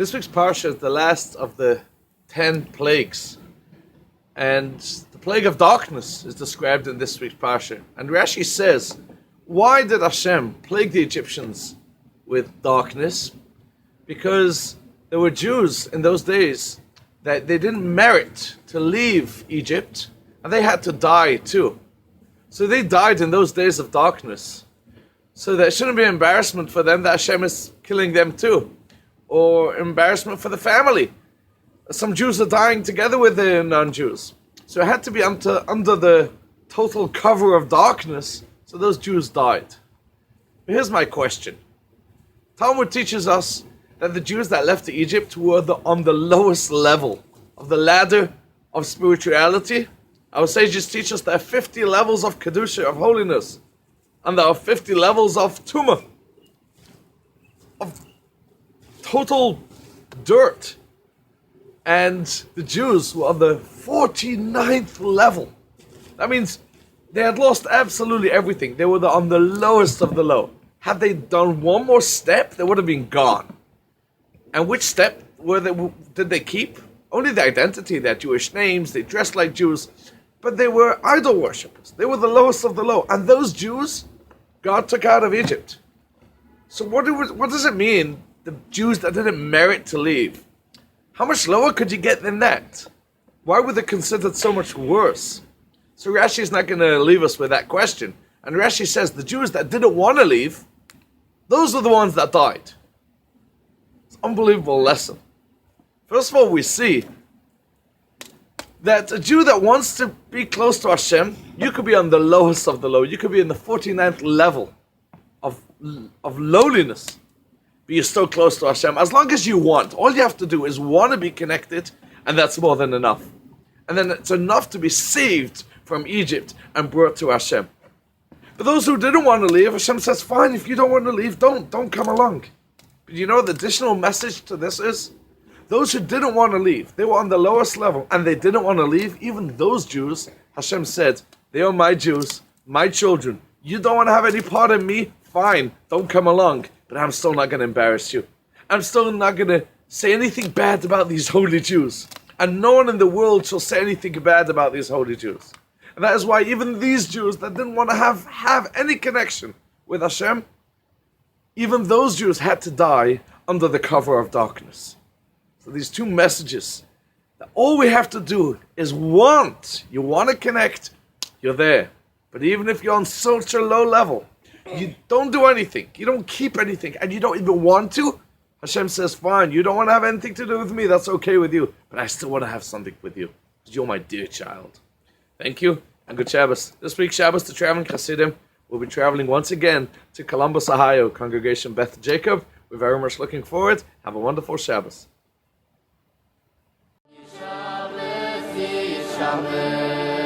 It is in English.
This week's Parsha is the last of the 10 plagues. And the plague of darkness is described in this week's Parsha. And Rashi says, why did Hashem plague the Egyptians with darkness? Because there were Jews in those days that they didn't merit to leave Egypt, and they had to die too. So they died in those days of darkness. So there shouldn't be embarrassment for them that Hashem is killing them too, or embarrassment for the family. Some Jews are dying together with the non-Jews. So it had to be under the total cover of darkness, so those Jews died. But here's my question. Talmud teaches us that the Jews that left Egypt were on the lowest level of the ladder of spirituality. Our sages teach us there are 50 levels of Kedusha, of holiness, and there are 50 levels of Tumah, of total dirt. And the Jews were on the 49th level. That means they had lost absolutely everything. They were on the lowest of the low. Had they done one more step, they would have been gone. And which step did they keep? Only the identity, their Jewish names, they dressed like Jews, but they were idol worshippers. They were the lowest of the low. And those Jews, God took out of Egypt. So what does it mean, the Jews that didn't merit to leave? How much lower could you get than that? Why were they considered so much worse? So Rashi is not going to leave us with that question. And Rashi says the Jews that didn't want to leave, those are the ones that died. It's an unbelievable lesson. First of all, we see that a Jew that wants to be close to Hashem, you could be on the lowest of the low. You could be in the 49th level of lowliness. But you're still close to Hashem. As long as you want. All you have to do is want to be connected, and that's more than enough. And then it's enough to be saved from Egypt and brought to Hashem. But those who didn't want to leave, Hashem says, fine, if you don't want to leave, don't come along. But you know what the additional message to this is? Those who didn't want to leave, they were on the lowest level, and they didn't want to leave. Even those Jews, Hashem said, they are my Jews, my children. You don't want to have any part of me? Fine, don't come along. But I'm still not going to embarrass you. I'm still not going to say anything bad about these holy Jews. And no one in the world shall say anything bad about these holy Jews. And that is why even these Jews that didn't want to have any connection with Hashem, even those Jews had to die under the cover of darkness. So these two messages, that all we have to do is want. You want to connect, you're there. But even if you're on such a low level, you don't do anything, you don't keep anything, and you don't even want to, Hashem says, fine, you don't want to have anything to do with me, that's okay with you, but I still want to have something with you, because you're my dear child. Thank you, and good Shabbos. This week's Shabbos to traveling Hasidim. We'll be traveling once again to Columbus, Ohio, Congregation Beth Jacob. We're very much looking forward. Have a wonderful Shabbos. Shabbos.